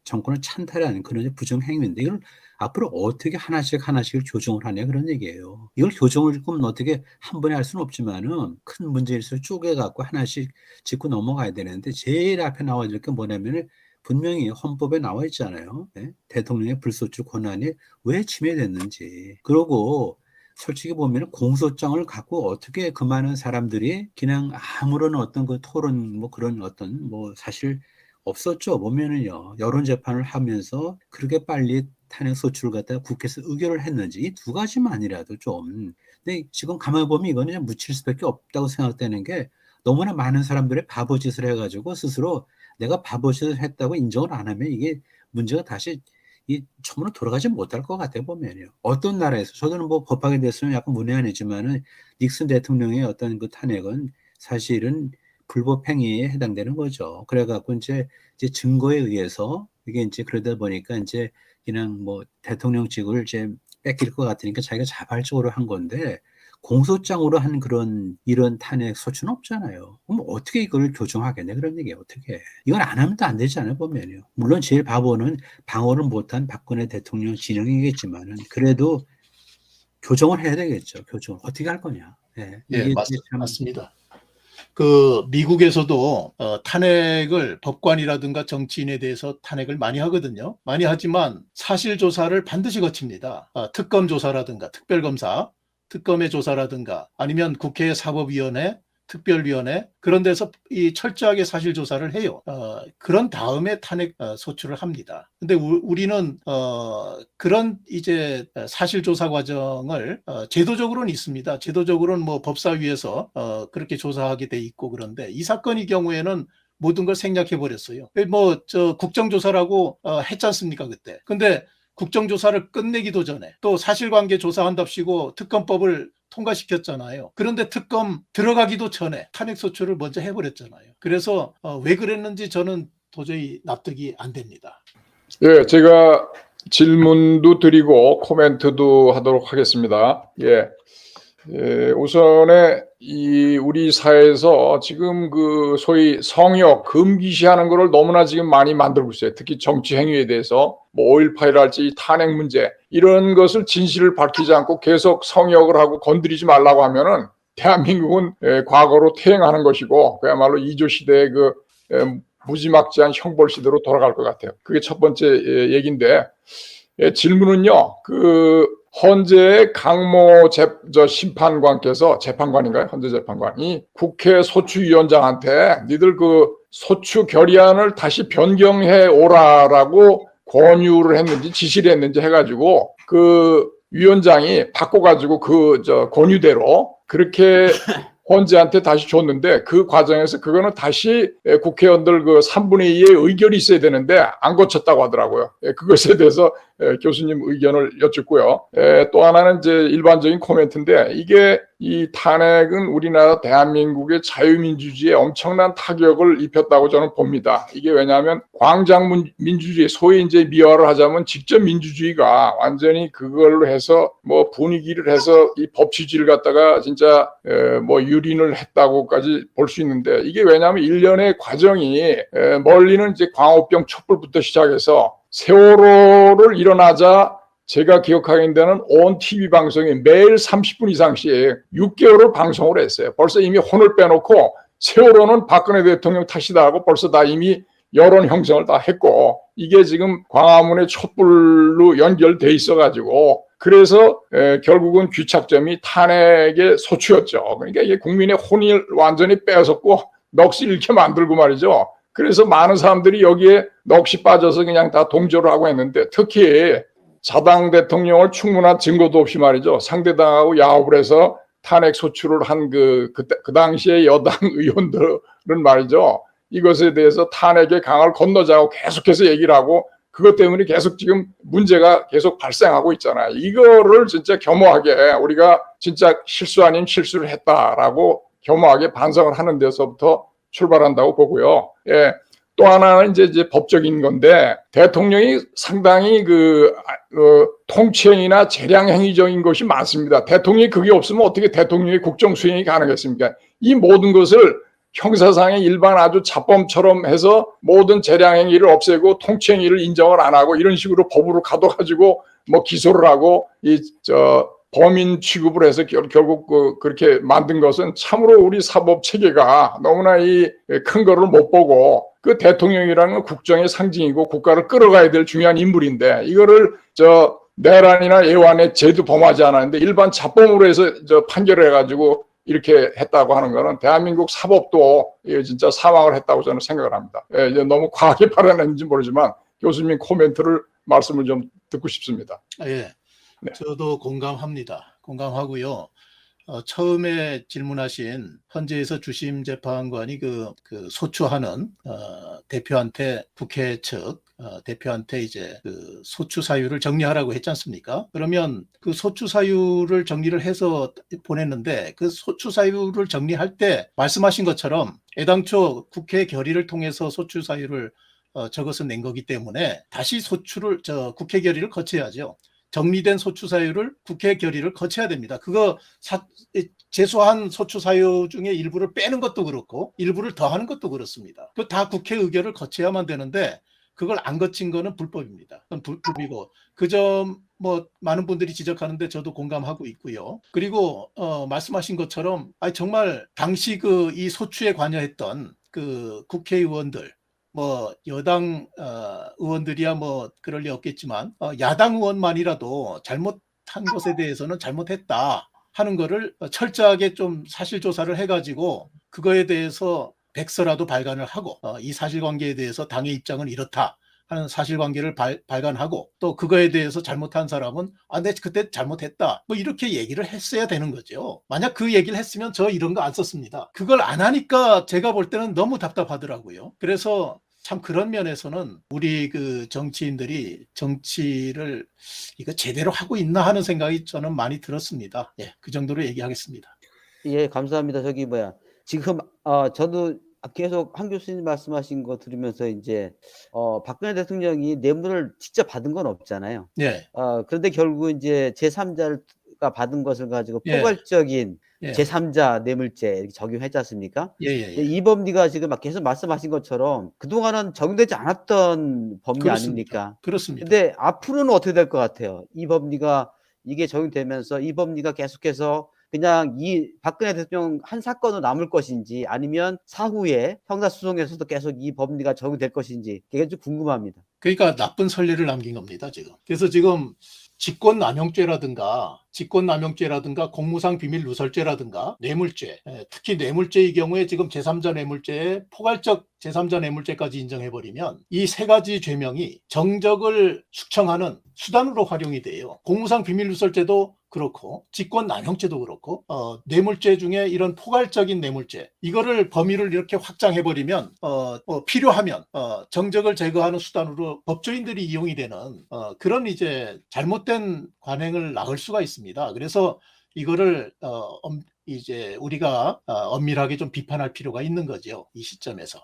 그런 이제 부정 행위인데 이걸 앞으로 어떻게 하나씩을 교정을 하냐 그런 얘기예요. 이걸 교정을 그러면 어떻게 한 번에 할 수는 없지만은 큰 문제일수록 쪼개갖고 하나씩 짚고 넘어가야 되는데 제일 앞에 나와질 게 뭐냐면은 분명히 헌법에 나와 있잖아요. 네? 대통령의 불소추 권한이 왜 침해됐는지. 그러고 솔직히 보면 공소장을 갖고 어떻게 그 많은 사람들이 그냥 아무런 어떤 그 토론 뭐 그런 어떤 뭐 사실 없었죠. 보면은요. 여론 재판을 하면서 그렇게 빨리 탄핵 소추를 갖다가 국회에서 의결을 했는지 이 두 가지만이라도 좀. 근데 지금 가만히 보면 이거는 그냥 묻힐 수밖에 없다고 생각되는 게 너무나 많은 사람들이 바보짓을 해가지고 스스로 내가 바보짓을 했다고 인정을 안 하면 이게 문제가 다시 이 처음으로 돌아가지 못할 것 같아 보면요. 어떤 나라에서 저는 뭐 법학에 대해서는 약간 문외한이지만은 닉슨 대통령의 어떤 그 탄핵은 사실은 불법 행위에 해당되는 거죠. 그래갖고 이제 증거에 의해서 이게 이제 그러다 보니까 이제 그냥 뭐 대통령직을 이제 뺏길 것 같으니까 자기가 자발적으로 한 건데 공소장으로 한 그런 이런 탄핵 소추는 없잖아요. 그럼 어떻게 이걸 교정하겠냐 그런 얘기예요. 어떻게 이건 안 하면 또 안 되잖아요 보면요. 물론 제일 바보는 방어를 못한 박근혜 대통령 진영이겠지만은 그래도 교정을 해야 되겠죠. 교정 어떻게 할 거냐. 예, 예, 이게 참 맞습니다. 그 미국에서도 탄핵을 법관이라든가 정치인에 대해서 탄핵을 많이 하거든요. 많이 하지만 사실 조사를 반드시 거칩니다. 특검 조사라든가 특별검사, 특검의 조사라든가 아니면 국회 사법위원회, 특별위원회 그런 데서 이 철저하게 사실 조사를 해요. 그런 다음에 탄핵 소추를 합니다. 근데 우리는 그런 이제 사실 조사 과정을 제도적으로는 있습니다. 제도적으로는 뭐 법사위에서 그렇게 조사하게 돼 있고 그런데 이 사건의 경우에는 모든 걸 생략해 버렸어요. 뭐 저 국정조사라고 했지 않습니까 그때. 근데 국정조사를 끝내기도 전에 또 사실관계 조사한답시고 특검법을 통과시켰잖아요. 그런데 특검 들어가기도 전에 탄핵소추를 먼저 해버렸잖아요. 그래서 왜 그랬는지 저는 도저히 납득이 안 됩니다. 예, 제가 질문도 드리고 코멘트도 하도록 하겠습니다. 우선에 우리 사회에서 지금 그 소위 성역 금기시하는 거를 너무나 지금 많이 만들고 있어요. 특히 정치 행위에 대해서 뭐 5.18이랄지 탄핵 문제 이런 것을 진실을 밝히지 않고 계속 성역을 하고 건드리지 말라고 하면은 대한민국은 과거로 퇴행하는 것이고 그야말로 이조 시대의 그 무지막지한 형벌 시대로 돌아갈 것 같아요. 그게 첫 번째 얘기인데 질문은요. 그 헌재 강모 심판관께서 재판관인가요? 헌재 재판관이 국회 소추위원장한테 니들 그 소추 결의안을 다시 변경해 오라라고 권유를 했는지 지시를 했는지 해가지고 그 위원장이 바꿔가지고 그 권유대로 그렇게 헌재한테 다시 줬는데 그 과정에서 그거는 다시 국회의원들 그 3분의 2의 의견이 있어야 되는데 안 고쳤다고 하더라고요. 그것에 대해서 교수님 의견을 여쭙고요. 또 하나는 이제 일반적인 코멘트인데 이게 이 탄핵은 우리나라 대한민국의 자유민주주의에 엄청난 타격을 입혔다고 저는 봅니다. 이게 왜냐하면 광장 민주주의, 소위 이제 미화를 하자면 직접 민주주의가 완전히 그걸로 해서 뭐 분위기를 해서 이 법치주의를 갖다가 진짜 뭐 유린을 했다고까지 볼 수 있는데, 이게 왜냐하면 일련의 과정이 멀리는 이제 광우병 촛불부터 시작해서 세월호를 일어나자 제가 기억하는 데는 온 TV 방송에 매일 30분 이상씩 6개월을 방송을 했어요. 벌써 이미 혼을 빼놓고 세월호는 박근혜 대통령 탓이다 하고 벌써 다 이미 여론 형성을 다 했고, 이게 지금 광화문의 촛불로 연결돼 있어가지고 그래서 결국은 귀착점이 탄핵의 소추였죠. 그러니까 이게 국민의 혼을 완전히 빼앗았고 넋을 잃게 만들고 말이죠. 그래서 많은 사람들이 여기에 넋이 빠져서 그냥 다 동조를 하고 했는데, 특히 자당 대통령을 충분한 증거도 없이 말이죠, 상대당하고 야합을 해서 탄핵 소추를 한 그 당시에 여당 의원들은 말이죠, 이것에 대해서 탄핵의 강을 건너자고 계속해서 얘기를 하고 그것 때문에 계속 지금 문제가 계속 발생하고 있잖아요. 이거를 진짜 겸허하게 우리가 진짜 실수 아닌 실수를 했다라고 겸허하게 반성을 하는 데서부터 출발한다고 보고요. 예. 또 하나는 이제 법적인 건데, 대통령이 상당히 통치행위나 재량행위적인 것이 많습니다. 대통령이 그게 없으면 어떻게 대통령의 국정 수행이 가능했습니까? 이 모든 것을 형사상의 일반 아주 자범처럼 해서 모든 재량행위를 없애고 통치행위를 인정을 안 하고 이런 식으로 법으로 가둬가지고 뭐 기소를 하고 범인 취급을 해서 결국 그렇게 만든 것은 참으로 우리 사법 체계가 너무나 이 큰 거를 못 보고, 그 대통령이라는 건 국정의 상징이고 국가를 끌어가야 될 중요한 인물인데 이거를 내란이나 애완에 죄도 범하지 않았는데 일반 자범으로 해서 판결을 해가지고 이렇게 했다고 하는 거는 대한민국 사법도 진짜 사망을 했다고 저는 생각을 합니다. 예, 이제 너무 과하게 발언했는지 모르지만 교수님 코멘트를 말씀을 좀 듣고 싶습니다. 예, 네. 저도 공감합니다. 공감하고요. 처음에 질문하신 헌재에서 주심 재판관이 그 소추하는 대표한테, 국회 측 대표한테 이제 그 소추 사유를 정리하라고 했지 않습니까? 그러면 그 소추 사유를 정리를 해서 보냈는데, 그 소추 사유를 정리할 때 말씀하신 것처럼 애당초 국회 결의를 통해서 소추 사유를 적어서 낸 거기 때문에 다시 소추를 국회 결의를 거쳐야죠. 정리된 소추 사유를 국회 결의를 거쳐야 됩니다. 그거 제소한 소추 사유 중에 일부를 빼는 것도 그렇고 일부를 더하는 것도 그렇습니다. 그 다 국회 의결을 거쳐야만 되는데 그걸 안 거친 거는 불법입니다. 그건 불법이고, 그 점 뭐 많은 분들이 지적하는데 저도 공감하고 있고요. 그리고 말씀하신 것처럼 정말 당시 이 소추에 관여했던 그 국회의원들, 뭐 여당 의원들이야 뭐 그럴 리 없겠지만 야당 의원만이라도 잘못한 것에 대해서는 잘못했다 하는 거를 철저하게 좀 사실 조사를 해가지고 그거에 대해서 백서라도 발간을 하고 이 사실관계에 대해서 당의 입장은 이렇다 하는 사실관계를 발간하고, 또 그거에 대해서 잘못한 사람은 내 그때 잘못했다 뭐 이렇게 얘기를 했어야 되는 거죠. 만약 그 얘기를 했으면 저 이런 거 안 썼습니다. 그걸 안 하니까 제가 볼 때는 너무 답답하더라고요. 그래서 참 그런 면에서는 우리 그 정치인들이 정치를 이거 제대로 하고 있나 하는 생각이 저는 많이 들었습니다. 예, 그 정도로 얘기하겠습니다. 예, 감사합니다. 지금 저도 계속 한 교수님 말씀하신 거 들으면서 이제 박근혜 대통령이 뇌물을 직접 받은 건 없잖아요. 예, 그런데 결국 이제 제3자가 받은 것을 가지고 예. 포괄적인 예, 제3자 뇌물죄 이렇게 적용했지 않습니까? 예, 예, 예. 이 법리가 지금 계속 말씀하신 것처럼 그동안은 적용되지 않았던 법리 그렇습니다. 아닙니까? 그렇습니다. 근데 앞으로는 어떻게 될 것 같아요? 이 법리가 이게 적용되면서 이 법리가 계속해서 그냥 이 박근혜 대통령 한 사건으로 남을 것인지, 아니면 사후에 형사소송에서도 계속 이 법리가 적용될 것인지, 그게 좀 궁금합니다. 그러니까 나쁜 선례를 남긴 겁니다, 지금. 그래서 지금 직권남용죄라든가 공무상 비밀 누설죄라든가 뇌물죄, 특히 뇌물죄의 경우에 지금 제3자 뇌물죄에 포괄적 제3자 뇌물죄까지 인정해버리면 이 세 가지 죄명이 정적을 숙청하는 수단으로 활용이 돼요. 공무상 비밀 누설죄도 그렇고 직권남용죄도 그렇고 뇌물죄 중에 이런 포괄적인 뇌물죄, 이거를 범위를 이렇게 확장해버리면 필요하면 정적을 제거하는 수단으로 법조인들이 이용이 되는 그런 이제 잘못된 관행을 낳을 수가 있습니다. 그래서 이거를 이제 우리가 엄밀하게 좀 비판할 필요가 있는 거죠. 이 시점에서.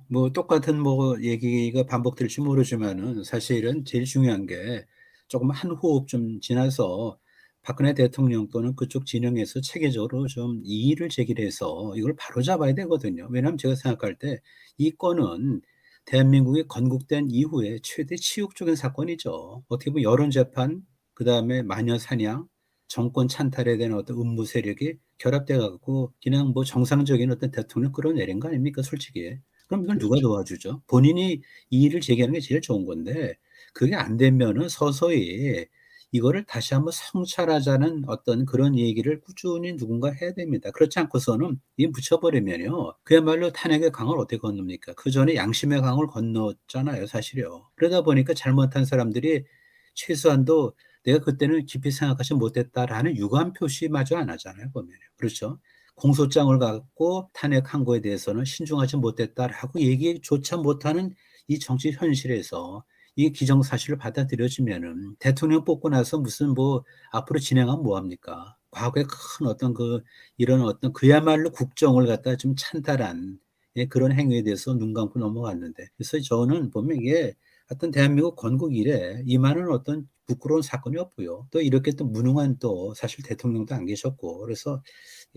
뭐 똑같은 뭐 얘기가 반복될지 모르지만은 사실은 제일 중요한 게 조금 한 호흡 좀 지나서 박근혜 대통령 또는 그쪽 진영에서 체계적으로 좀 이의를 제기해서 이걸 바로잡아야 되거든요. 왜냐하면 제가 생각할 때 이 건은 대한민국이 건국된 이후에 최대 치욕적인 사건이죠. 어떻게 보면 여론 재판, 그 다음에 마녀 사냥, 정권 찬탈에 대한 어떤 음모 세력이 결합돼 갖고 그냥 뭐 정상적인 어떤 대통령 끌어내린 거 아닙니까, 솔직히. 그럼 이걸 누가 도와주죠? 본인이 이의를 제기하는 게 제일 좋은 건데 그게 안 되면은 서서히 이거를 다시 한번 성찰하자는 어떤 그런 얘기를 꾸준히 누군가 해야 됩니다. 그렇지 않고서는 이 붙여버리면요, 그야말로 탄핵의 강을 어떻게 건넙니까? 그 전에 양심의 강을 건넜잖아요, 사실요. 그러다 보니까 잘못한 사람들이 최소한도 내가 그때는 깊이 생각하지 못했다라는 유감 표시마저 안 하잖아요, 보면. 그렇죠? 공소장을 갖고 탄핵한 거에 대해서는 신중하지 못했다라고 얘기조차 못하는 이 정치 현실에서 이 기정사실을 받아들여지면은 대통령 뽑고 나서 무슨 뭐 앞으로 진행하면 뭐합니까? 과거에 큰 어떤 이런 어떤 그야말로 국정을 갖다 좀 찬탈한 그런 행위에 대해서 눈 감고 넘어갔는데, 그래서 저는 보면 이게 하여튼 대한민국 건국 이래 이만한 어떤 부끄러운 사건이 없고요. 또 이렇게 또 무능한 또 사실 대통령도 안 계셨고, 그래서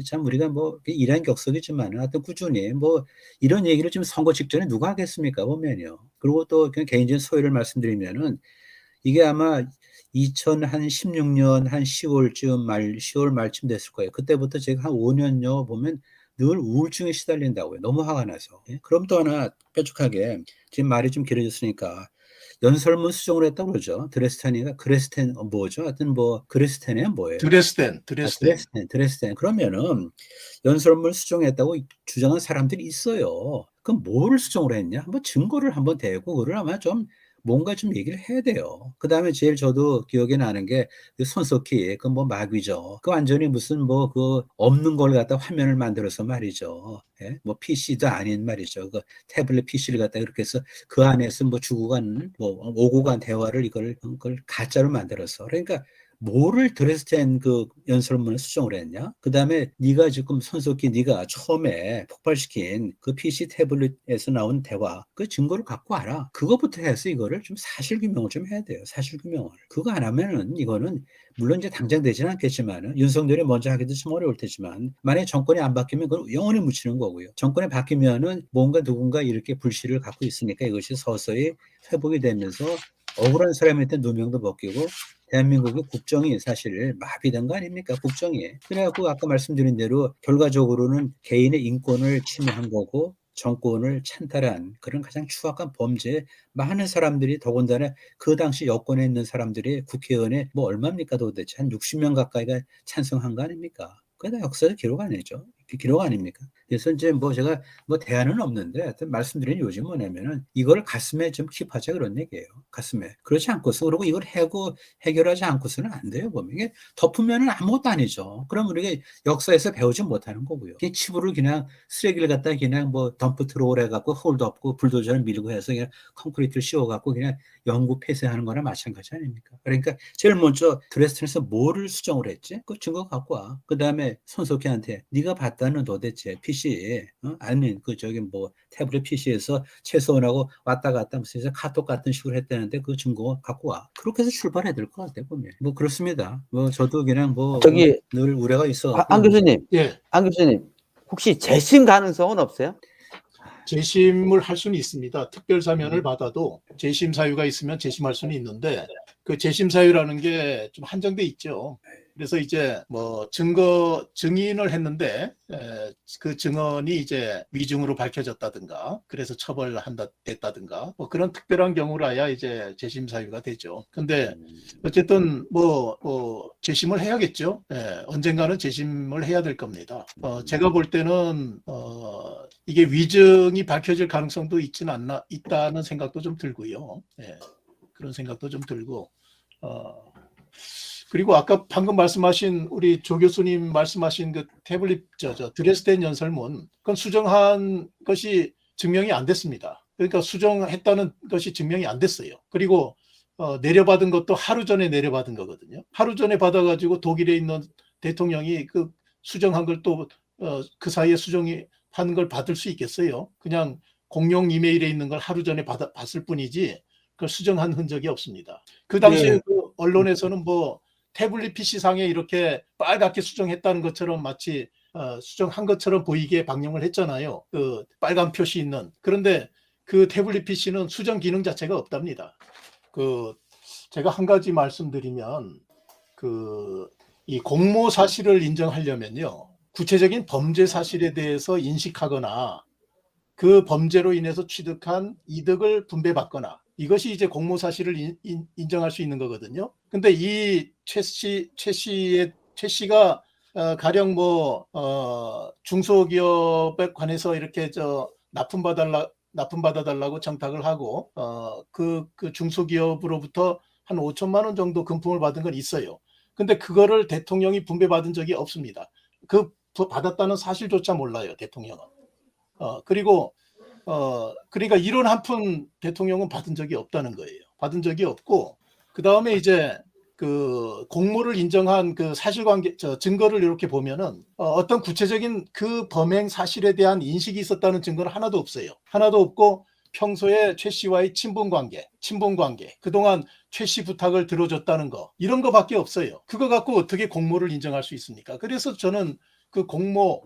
참 우리가 뭐 일환격석이지만 하여튼 꾸준히 뭐 이런 얘기를 지금 선거 직전에 누가 하겠습니까, 보면요. 그리고 또 그냥 개인적인 소회를 말씀드리면은 이게 아마 2016년 한 10월 말쯤 됐을 거예요. 그때부터 제가 한 5년여 보면 늘 우울증에 시달린다고요. 너무 화가 나서. 그럼 또 하나 뾰족하게, 지금 말이 좀 길어졌으니까 연설문 수정을 했다고 그러죠. 그레스텐 뭐죠? 하여튼 뭐 그레스텐에 뭐예요? 드레스덴. 드레스덴. 그러면은 연설문 수정했다고 주장한 사람들이 있어요. 그럼 뭐를 수정을 했냐? 뭐 증거를 한번 대고 그걸 아마 좀 뭔가 좀 얘기를 해야 돼요. 그 다음에 제일 저도 기억에 나는 게 손석희, 그 뭐 마귀죠. 그 완전히 무슨 뭐 그 없는 걸 갖다 화면을 만들어서 말이죠. 예? 뭐 PC도 아닌 말이죠. 그 태블릿 PC를 갖다 이렇게 해서 그 안에서 뭐 뭐 오고 간 대화를 그걸 가짜로 만들어서. 그러니까 뭐를 드레스덴 그 연설문을 수정을 했냐? 그 다음에 네가 지금 손석희 네가 처음에 폭발시킨 그 PC 태블릿에서 나온 대화 그 증거를 갖고 와라. 그거부터 해서 이거를 좀 사실규명을 좀 해야 돼요. 사실규명을. 그거 안 하면은 이거는 물론 이제 당장 되지는 않겠지만 윤석열이 먼저 하기도 좀 어려울 테지만 만약에 정권이 안 바뀌면 그건 영원히 묻히는 거고요. 정권이 바뀌면은 뭔가 누군가 이렇게 불씨를 갖고 있으니까 이것이 서서히 회복이 되면서 억울한 사람한테 누명도 벗기고 대한민국의 국정이 사실 마비된 거 아닙니까? 국정이. 그래갖고 아까 말씀드린 대로 결과적으로는 개인의 인권을 침해한 거고 정권을 찬탈한 그런 가장 추악한 범죄에 많은 사람들이, 더군다나 그 당시 여권에 있는 사람들이 국회의원에 뭐 얼마입니까 도대체 한 60명 가까이가 찬성한 거 아닙니까? 그게 다 역사적 기록 아니죠. 기록 아닙니까? 그래서 이제 뭐 제가 뭐 대안은 없는데 하여튼 말씀드린 요지 뭐냐면은 이걸 가슴에 좀 킵하자 그런 얘기예요. 가슴에. 그렇지 않고서, 그리고 이걸 해결하지 않고서는 안 돼요. 보면 이게 덮으면은 아무것도 아니죠. 그럼 우리가 역사에서 배우지 못하는 거고요. 그냥 치부를 그냥 쓰레기를 갖다 그냥 뭐 덤프 트롤 해갖고 홀도 없고 불도저를 밀고 해서 그냥 콘크리트를 씌워갖고 그냥 영구 폐쇄하는 거나 마찬가지 아닙니까? 그러니까 제일 먼저 드레스덴에서 뭐를 수정을 했지? 그 증거 갖고 와. 그 다음에 손석희한테 네가 봤다는 도대체 PC 아니 그 저기 뭐 태블릿 PC에서 최소원하고 왔다 갔다 무슨 카톡 같은 식으로 했다는데 그 증거 갖고 와. 그렇게 해서 출발해야 될 것 같아 보면. 뭐 그렇습니다. 뭐 저도 그냥 뭐 저기 늘 우려가 있어. 안 교수님, 예. 안 교수님 혹시 재심 가능성은 없어요? 재심을 할 수는 있습니다. 특별 사면을 받아도 재심 사유가 있으면 재심할 수는 있는데 그 재심 사유라는 게 좀 한정돼 있죠. 그래서 이제 뭐 증인을 했는데 그 증언이 이제 위증으로 밝혀졌다든가 그래서 처벌됐다든가 뭐 그런 특별한 경우라야 이제 재심 사유가 되죠. 근데 어쨌든 뭐 재심을 해야겠죠. 언젠가는 재심을 해야 될 겁니다. 제가 볼 때는 이게 위증이 밝혀질 가능성도 있다는 생각도 좀 들고요. 그런 생각도 좀 들고 그리고 아까 방금 말씀하신 우리 조 교수님 말씀하신 그 태블릿 드레스덴 연설문 그건 수정한 것이 증명이 안 됐습니다. 그러니까 수정했다는 것이 증명이 안 됐어요. 그리고 내려받은 것도 하루 전에 내려받은 거거든요. 하루 전에 받아가지고 독일에 있는 대통령이 그 수정한 걸 또 그 사이에 수정이 하는 걸 받을 수 있겠어요? 그냥 공용 이메일에 있는 걸 하루 전에 봤을 뿐이지 그걸 수정한 흔적이 없습니다. 그 당시에 네. 그 언론에서는 뭐 태블릿 PC상에 이렇게 빨갛게 수정했다는 것처럼 마치 수정한 것처럼 보이게 방영을 했잖아요. 그 빨간 표시 있는. 그런데 그 태블릿 PC는 수정 기능 자체가 없답니다. 그 제가 한 가지 말씀드리면 이 공모 사실을 인정하려면요. 구체적인 범죄 사실에 대해서 인식하거나 그 범죄로 인해서 취득한 이득을 분배받거나 이것이 이제 공모 사실을 인정할 수 있는 거거든요. 근데 이 최 씨가 가령 뭐 중소기업에 관해서 이렇게 납품받아달라고 청탁을 하고 그 중소기업으로부터 한 5천만 원 정도 금품을 받은 건 있어요. 근데 그거를 대통령이 분배받은 적이 없습니다. 그 받았다는 사실조차 몰라요, 대통령은. 그리고 그러니까 이런 한 푼 대통령은 받은 적이 없다는 거예요. 받은 적이 없고 그 다음에 이제 그 공모를 인정한 그 사실관계 증거를 이렇게 보면은 어떤 구체적인 그 범행 사실에 대한 인식이 있었다는 증거는 하나도 없어요. 하나도 없고 평소에 최 씨와의 친분 관계, 그동안 최 씨 부탁을 들어줬다는 거 이런 거밖에 없어요. 그거 갖고 어떻게 공모를 인정할 수 있습니까? 그래서 저는 그 공모를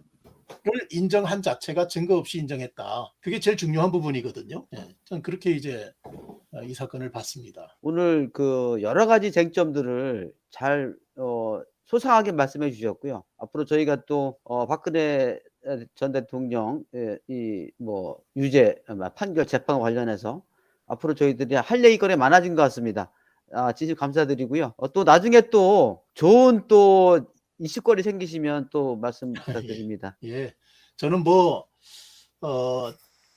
인정한 자체가 증거 없이 인정했다. 그게 제일 중요한 부분이거든요. 저는 그렇게 이제 이 사건을 봤습니다. 오늘 그 여러 가지 쟁점들을 잘 소상하게 말씀해 주셨고요. 앞으로 저희가 또 박근혜 전 대통령 이 뭐 유죄 판결 재판 관련해서 앞으로 저희들이 할 얘기거리 많아진 것 같습니다. 진심 감사드리고요. 또 나중에 또 좋은 또 이슈거리 생기시면 또 말씀 부탁드립니다. 예, 저는 뭐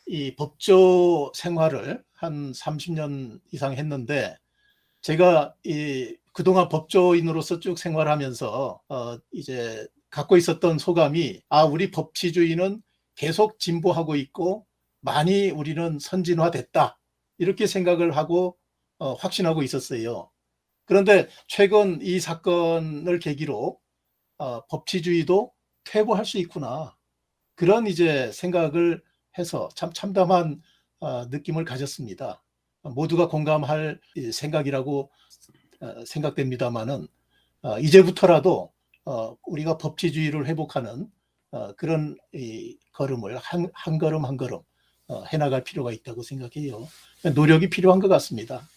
이 법조 생활을 한 30년 이상 했는데 제가 그동안 법조인으로서 쭉 생활하면서 이제 갖고 있었던 소감이 우리 법치주의는 계속 진보하고 있고 많이 우리는 선진화됐다 이렇게 생각을 하고 확신하고 있었어요. 그런데 최근 이 사건을 계기로 법치주의도 퇴보할 수 있구나 그런 이제 생각을 해서 참 참담한 느낌을 가졌습니다. 모두가 공감할 생각이라고 생각됩니다만은 이제부터라도 우리가 법치주의를 회복하는 그런 걸음을 한 걸음 한 걸음 해나갈 필요가 있다고 생각해요. 노력이 필요한 것 같습니다.